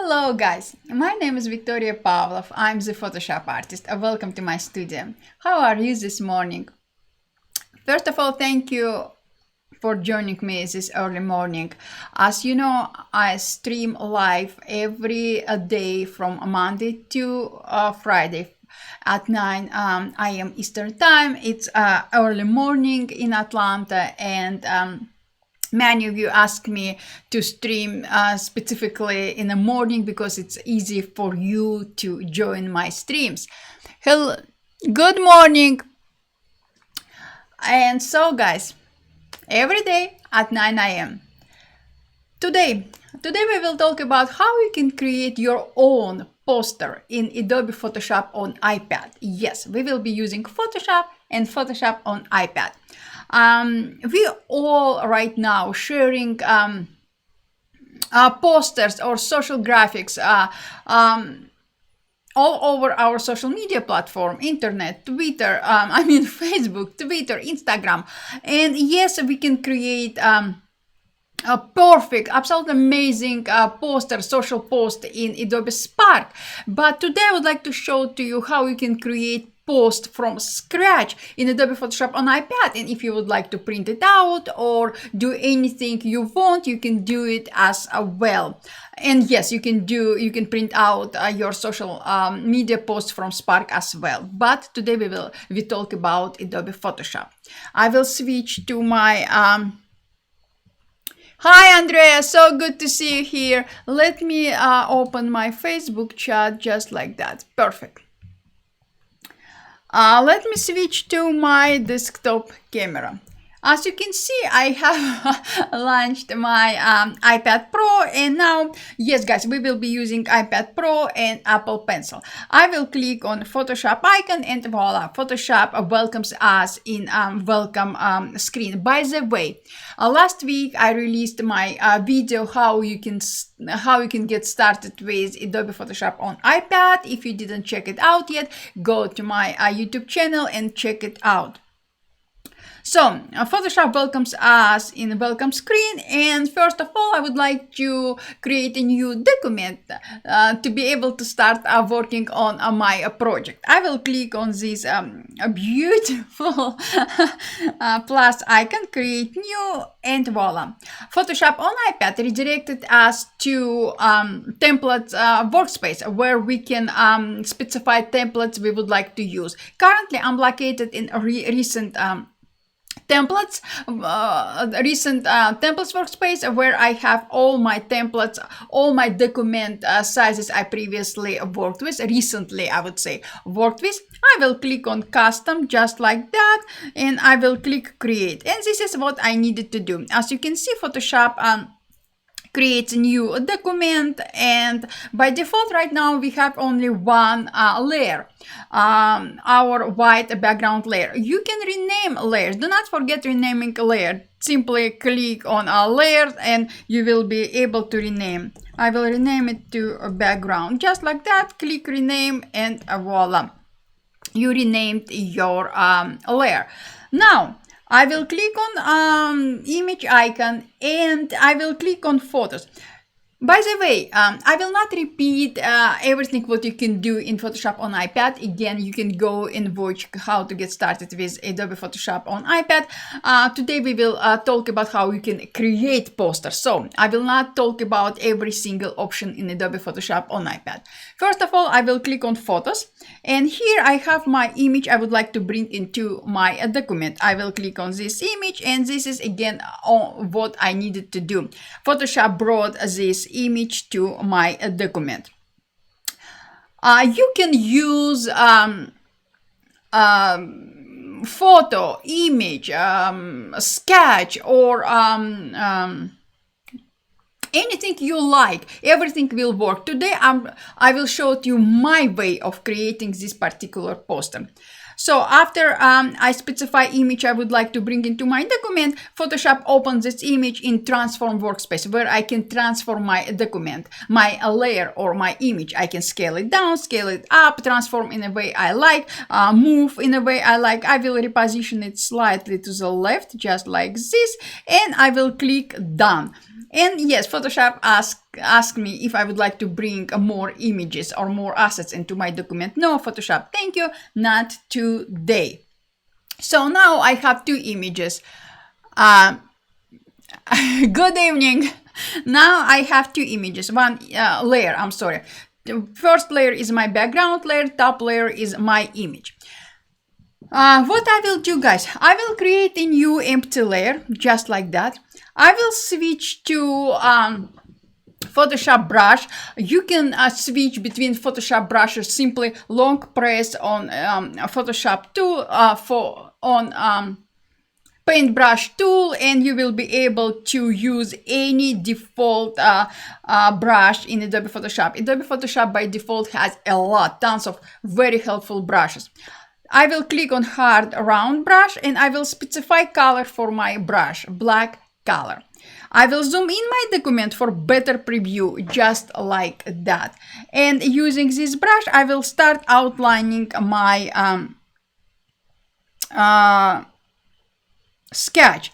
Hello guys, my name is Victoria Pavlov. I'm the Photoshop artist. Welcome to my studio. How are you this morning? First of all, thank you for joining me this early morning. As you know, I stream live every day from Monday to Friday at 9 a.m. Eastern Time. It's early morning in Atlanta, and many of you ask me to stream specifically in the morning because it's easy for you to join my streams. Hello, good morning. And so guys, every day at 9 a.m. Today we will talk about how you can create your own poster in Adobe Photoshop on iPad. Yes, we will be using Photoshop and Photoshop on iPad. We all right now sharing posters or social graphics all over our social media platform, internet, Twitter, Facebook, Twitter, Instagram. And yes, we can create a perfect, absolutely amazing poster, social post in Adobe Spark. But today I would like to show to you how you can create post from scratch in Adobe Photoshop on iPad. And if you would like to print it out or do anything you want, you can do it as well. And yes, you can print out your social media post from Spark as well. But today we talk about Adobe Photoshop. I will switch to my Hi Andrea, so good to see you here. Let me open my Facebook chat just like that. Perfect. Let me switch to my desktop camera. As you can see, I have launched my iPad Pro, and now, yes guys, we will be using iPad Pro and Apple Pencil. I will click on Photoshop icon and voila, Photoshop welcomes us in welcome screen. By the way, last week I released my video how you can get started with Adobe Photoshop on iPad. If you didn't check it out yet, go to my YouTube channel and check it out. So Photoshop welcomes us in the welcome screen, and first of all I would like to create a new document to be able to start working on my project. I will click on this beautiful plus icon, create new, and voila. Photoshop on iPad redirected us to templates workspace where we can specify templates we would like to use. Currently I'm located in recent templates workspace where I have all my templates, all my document sizes I previously worked with, recently I would say worked with. I will click on custom just like that, and I will click create, and this is what I needed to do. As you can see, Photoshop creates a new document, and by default right now we have only one layer, our white background layer. You can rename layers. Do not forget renaming a layer. Simply click on a layer and you will be able to rename. I will rename it to a background just like that. Click rename, and voila, you renamed your layer. Now I will click on image icon and I will click on photos. By the way, I will not repeat everything what you can do in Photoshop on iPad. Again, you can go and watch how to get started with Adobe Photoshop on iPad. Today we will talk about how you can create posters. So I will not talk about every single option in Adobe Photoshop on iPad. First of all, I will click on photos, and here I have my image I would like to bring into my document. I will click on this image, and this is again what I needed to do. Photoshop brought this image to my document. You can use photo, image, sketch, or anything you like. Everything will work. Today I will show you my way of creating this particular poster. So after I specify image I would like to bring into my document, Photoshop opens this image in transform workspace where I can transform my document, my layer or my image. I can scale it down, scale it up, transform in a way I like, move in a way I like. I will reposition it slightly to the left just like this, and I will click done. And yes, Photoshop asks ask me if I would like to bring more images or more assets into my document. No, Photoshop, thank you, not today. So now I have 2 images. Good evening. Now I have 2 images, one layer, I'm sorry. The first layer is my background layer, top layer is my image. What I will do, guys, I will create a new empty layer, just like that. I will switch to Photoshop brush. You can switch between Photoshop brushes, simply long press on Photoshop tool on paintbrush tool, and you will be able to use any default brush in Adobe Photoshop. Adobe Photoshop by default has tons of very helpful brushes. I will click on hard round brush and I will specify color for my brush, black color. I will zoom in my document for better preview, just like that. And using this brush, I will start outlining my sketch.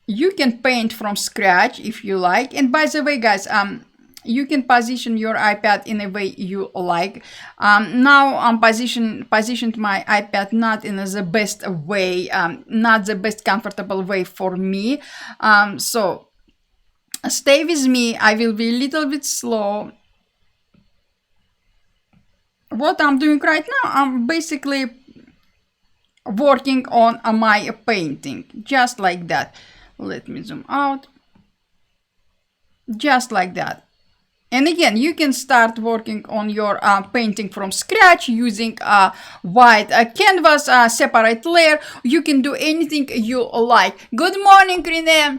You can paint from scratch if you like. And by the way, guys, you can position your iPad in a way you like. Now I'm positioned my iPad not in the best way, not the best comfortable way for me. So stay with me. I will be a little bit slow. What I'm doing right now, I'm basically working on my painting, just like that. Let me zoom out. Just like that. And again, you can start working on your painting from scratch using a white canvas, separate layer. You can do anything you like. Good morning, Renee.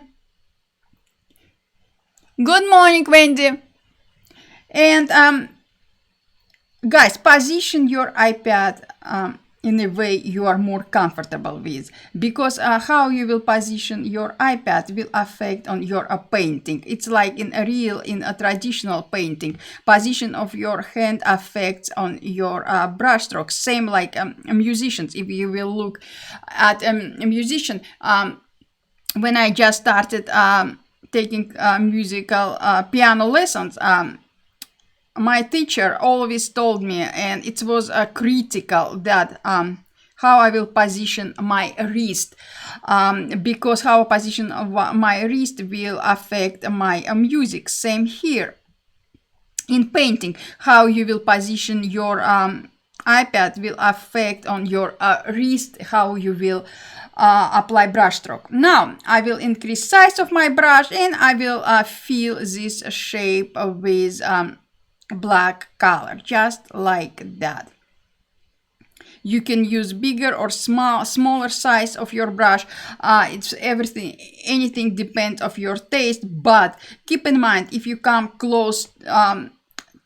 Good morning, Wendy. And guys, position your iPad in a way you are more comfortable with, because how you will position your iPad will affect on your painting. It's like in a traditional painting, position of your hand affects on your brush strokes. Same like musicians. If you will look at a musician, when I just started taking musical piano lessons, my teacher always told me, and it was critical, that how I will position my wrist, because how I position my wrist will affect my music. Same here in painting, how you will position your iPad will affect on your wrist, how you will apply brush stroke. Now I will increase size of my brush and I will fill this shape with black color, just like that. You can use bigger or smaller size of your brush. It's everything, anything depends of your taste, but keep in mind, if you come close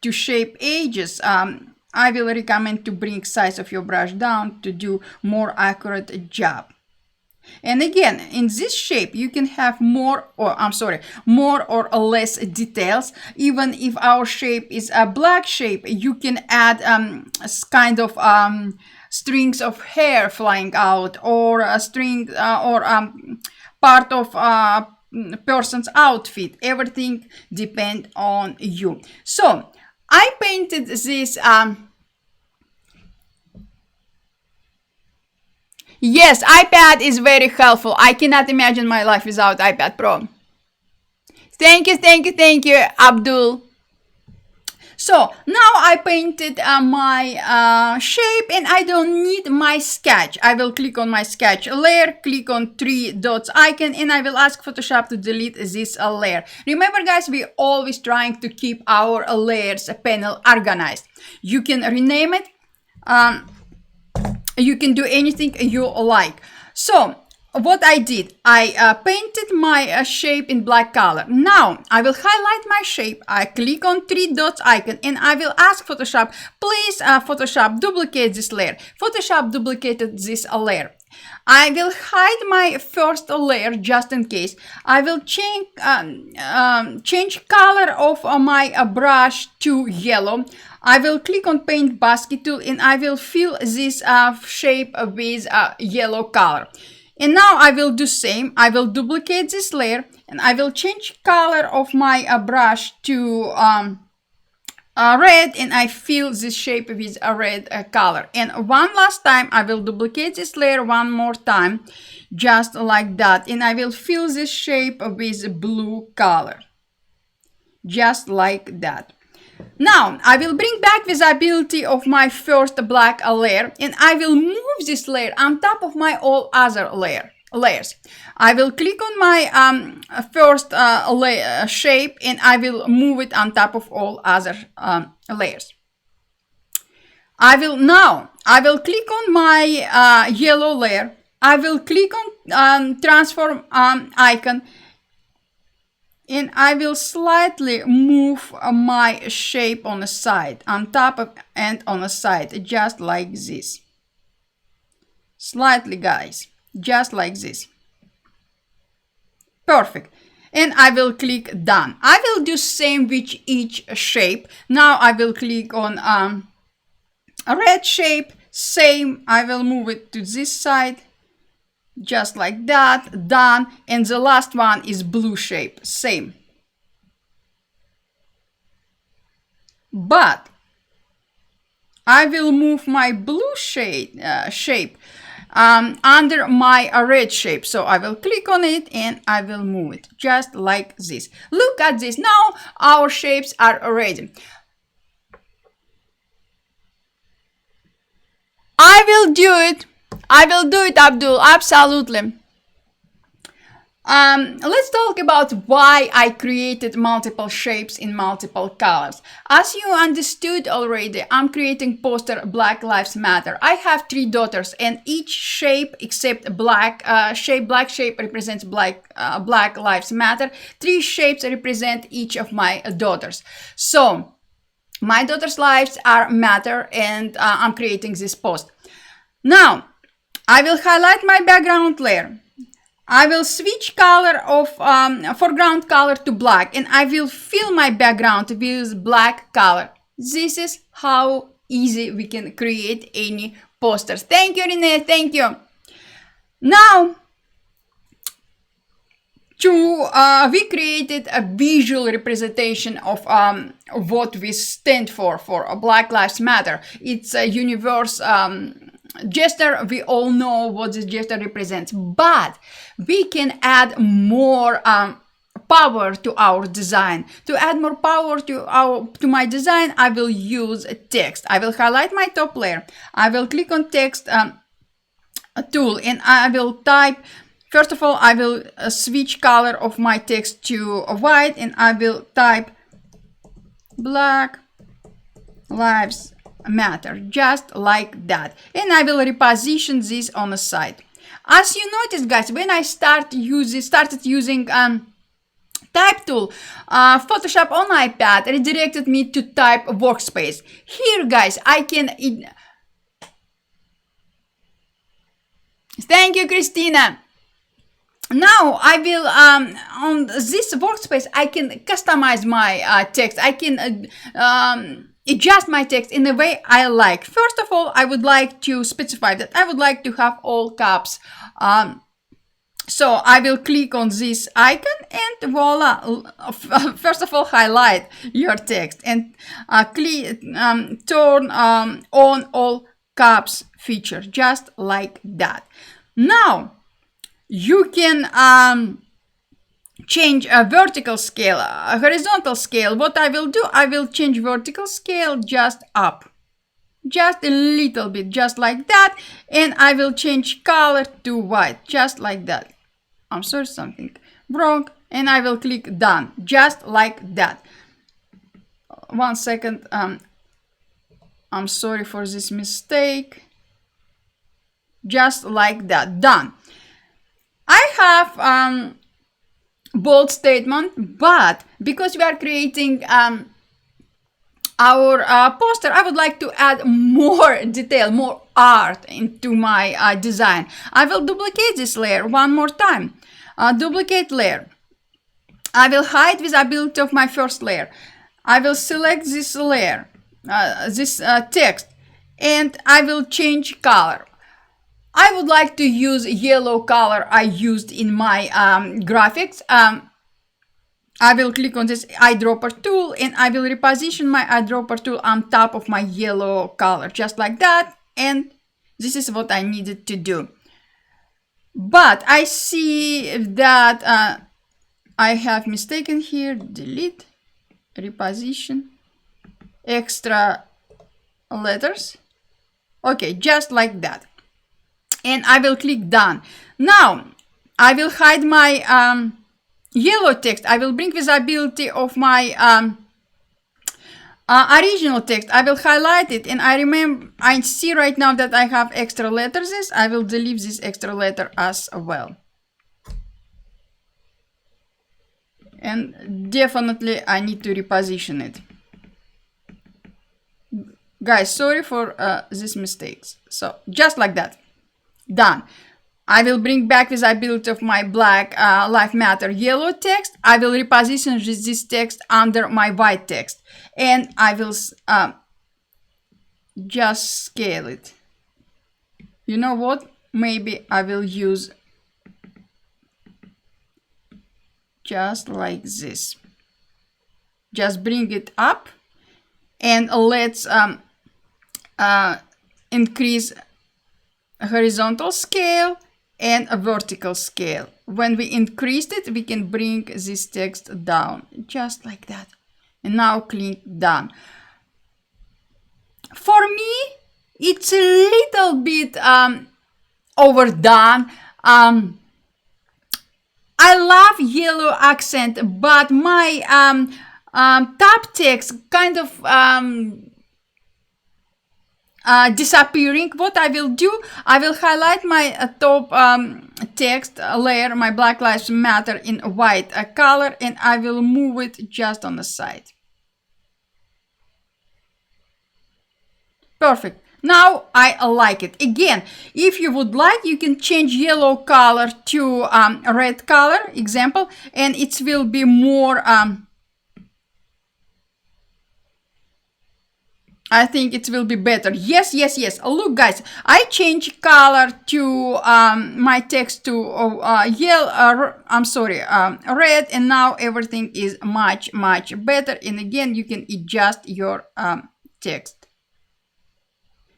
to shape edges, I will recommend to bring size of your brush down to do more accurate job. And again, in this shape, you can have more or less details. Even if our shape is a black shape, you can add kind of strings of hair flying out, or a string or part of person's outfit. Everything depends on you. So I painted this. Yes, iPad is very helpful. I cannot imagine my life without iPad Pro. Thank you, Abdul. So now I painted my shape and I don't need my sketch. I will click on my sketch layer, click on 3 dots icon, and I will ask Photoshop to delete this layer. Remember, guys, we're always trying to keep our layers panel organized. You can rename it. You can do anything you like. So what I did, I painted my shape in black color. Now I will highlight my shape. I click on 3 dots icon and I will ask Photoshop, please Photoshop duplicate this layer. Photoshop duplicated this layer. I will hide my first layer just in case. I will change color of my brush to yellow. I will click on paint basket tool and I will fill this shape with yellow color. And now I will do same. I will duplicate this layer and I will change color of my brush to red, and I fill this shape with a red color. And one last time I will duplicate this layer one more time, just like that, and I will fill this shape with blue color, just like that. Now I will bring back visibility of my first black layer, and I will move this layer on top of my all other layers. I will click on my first layer shape, and I will move it on top of all other layers. I will click on my yellow layer. I will click on transform icon, and I will slightly move my shape on the side, on top of and on the side, just like this. Slightly, guys, just like this. Perfect. And I will click done. I will do same with each shape. Now I will click on a red shape, same. I will move it to this side, just like that, done. And the last one is blue shape, same. But I will move my blue shape under my red shape. So I will click on it and I will move it just like this. Look at this. Now our shapes are ready. I will do it. I will do it, Abdul. Absolutely. Let's talk about why I created multiple shapes in multiple colors. As you understood already, I'm creating poster Black Lives Matter. I have 3 daughters, and each shape except black shape represents Black Lives Matter. 3 shapes represent each of my daughters. So my daughters' lives are matter, and I'm creating this post. Now I will highlight my background layer. I will switch color of foreground color to black, and I will fill my background with black color. This is how easy we can create any posters. Thank you, Renee. Thank you. Now, we created a visual representation of what we stand for Black Lives Matter. It's a universe gesture. We all know what this gesture represents, but we can add more power to our design. To add more power to my design, I will use text. I will highlight my top layer. I will click on text tool, and I will type. First of all, I will switch color of my text to white, and I will type Black Lives Matter, just like that. And I will reposition this on the side. As you notice, guys, when I started using type tool, Photoshop on iPad redirected me to type workspace. Here, guys, I can... Thank you, Christina. Now I will, on this workspace, I can customize my text. I can adjust my text in the way I like. First of all, I would like to specify that I would like to have all caps. So I will click on this icon and voila. First of all, highlight your text and turn on all caps feature, just like that. Now you can change a vertical scale, a horizontal scale. What I will do, I will change vertical scale just up, just a little bit, just like that. And I will change color to white, just like that. I'm sorry, something wrong. And I will click done, just like that. 1 second. I'm sorry for this mistake. Just like that, done. I have bold statement, but because we are creating our poster, I would like to add more detail, more art into my design. I will duplicate this layer one more time. Duplicate layer. I will hide visibility of my first layer. I will select this layer, this text, and I will change color. I would like to use yellow color I used in my graphics. I will click on this eyedropper tool and I will reposition my eyedropper tool on top of my yellow color, just like that. And this is what I needed to do. But I see that I have mistaken here. Delete, reposition, extra letters. Okay, just like that. And I will click done. Now I will hide my yellow text. I will bring visibility of my original text. I will highlight it, and I see right now that I have extra letters. I will delete this extra letter as well. And definitely I need to reposition it. Guys, sorry for these mistakes. So just like that. Done. I will bring back visibility of my Black Lives Matter yellow text. I will reposition this text under my white text. And I will just scale it. You know what? Maybe I will use just like this. Just bring it up. And let's increase horizontal scale and a vertical scale. When we increased it, we can bring this text down, just like that. And now click done. For me, it's a little bit overdone. I love yellow accent, but my top text kind of disappearing. What I will do, I will highlight my top text layer, my Black Lives Matter in white color, and I will move it just on the side. Perfect. Now I like it. Again, if you would like, you can change yellow color to red color, example, and it will be more I think it will be better. Yes. Look, guys, I change color to my text to red, and now everything is much better. And again, you can adjust your text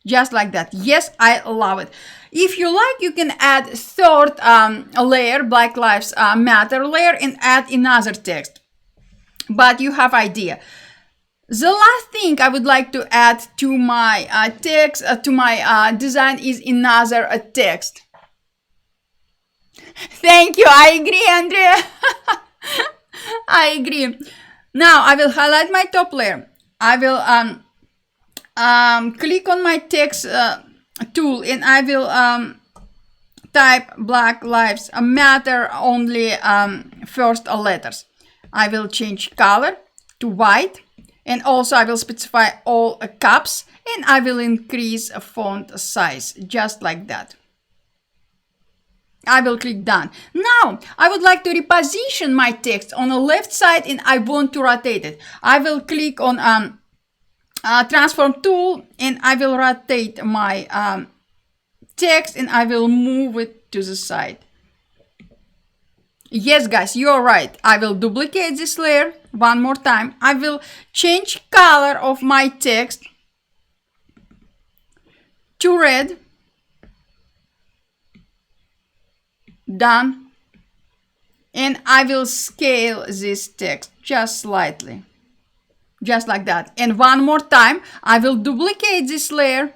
just like that. Yes, I love it. If you like, you can add third layer, Black Lives Matter layer, and add another text. But you have idea. The last thing I would like to add to my text, to my design, is another text. Thank you. I agree, Andrea. I agree. Now I will highlight my top layer. I will click on my text tool, and I will type Black Lives Matter, only first letters. I will change color to white. And also I will specify all caps, and I will increase font size, just like that. I will click done. Now I would like to reposition my text on the left side, and I want to rotate it. I will click on transform tool, and I will rotate my text, and I will move it to the side. Yes, guys, you're right. I will duplicate this layer one more time. I will change color of my text to red. Done. And I will scale this text just slightly. Just like that. And one more time, I will duplicate this layer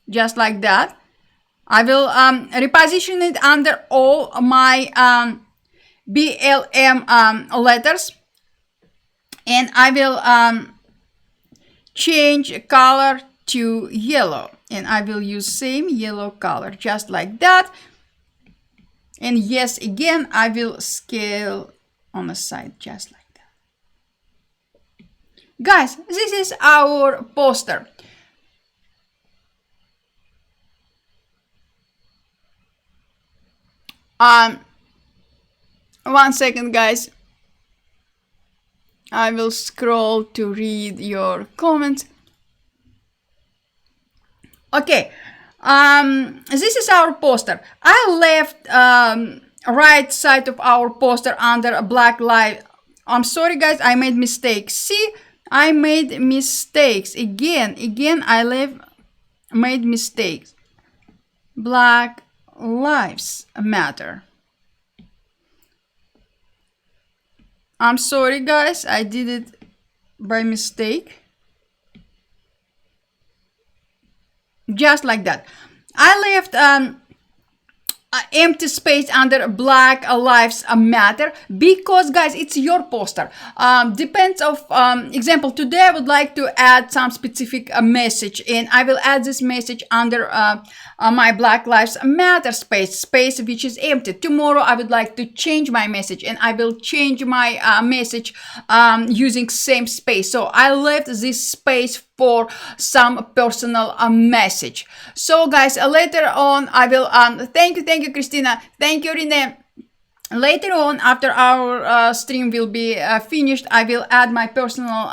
just like that. I will reposition it under all my BLM letters, and I will change color to yellow, and I will use same yellow color, just like that. And yes, again, I will scale on the side, just like that. Guys, this is our poster. One second, guys. I will scroll to read your comments. Okay, This is our poster. I left right side of our poster under a black light. I'm sorry guys, I made mistakes. See, I made mistakes again. I made mistakes. Black Lives Matter. I'm sorry guys, I did it by mistake. Just like that. I left empty space under Black Lives Matter because guys, it's your poster. Depends of example. Today I would like to add some specific message, and I will add this message under my Black Lives Matter space which is empty. Tomorrow I would like to change my message, and I will change my message using same space. So I left this space for some personal message. So guys, later on I will thank you Christina, thank you Rene. Later on, after our stream will be finished, I will add my personal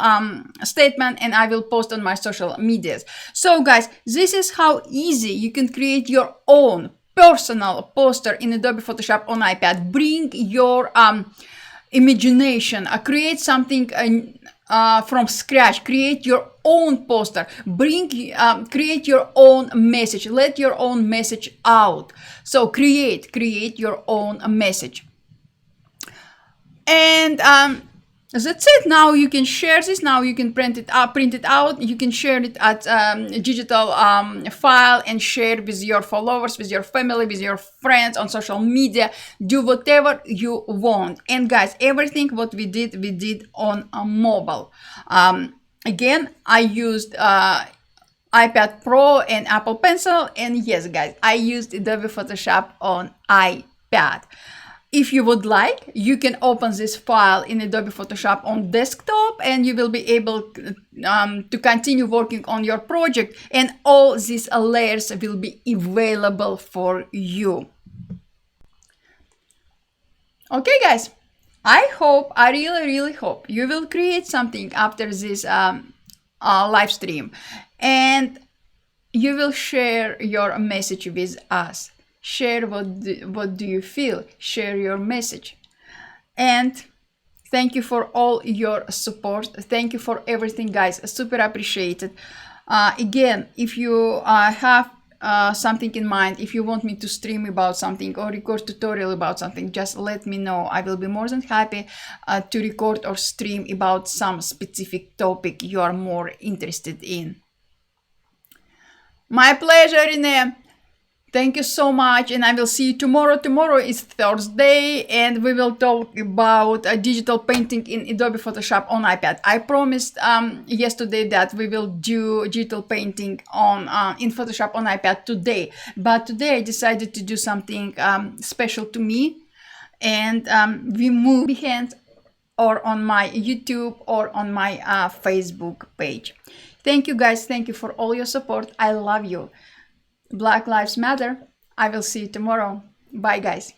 statement, and I will post on my social medias. So guys, this is how easy you can create your own personal poster in Adobe Photoshop on iPad. Bring your imagination, create something from scratch, create your own poster, create your own message, let your own message out. So create your own message. And that's it. Now you can share this. Now you can print it out. You can share it as digital file and share with your followers, with your family, with your friends on social media. Do whatever you want. And guys, everything what we did on a mobile. Again, I used iPad Pro and Apple Pencil. And yes, guys, I used Adobe Photoshop on iPad. If you would like, you can open this file in Adobe Photoshop on desktop, and you will be able to continue working on your project, and all these layers will be available for you. Okay guys, I really hope you will create something after this live stream, and you will share your message with us. Share what do you feel, share your message. And thank you for all your support. Thank you for everything guys, super appreciated. Again, if you have something in mind, if you want me to stream about something or record tutorial about something, just let me know. I will be more than happy to record or stream about some specific topic you are more interested in. My pleasure, Rene. Thank you so much, and I will see you tomorrow. Tomorrow is Thursday, and we will talk about digital painting in Adobe Photoshop on iPad. I promised yesterday that we will do digital painting on in Photoshop on iPad today, but today I decided to do something special to me, and we move Behance or on my YouTube or on my Facebook page. Thank you guys. Thank you for all your support. I love you. Black Lives Matter. I will see you tomorrow. Bye guys.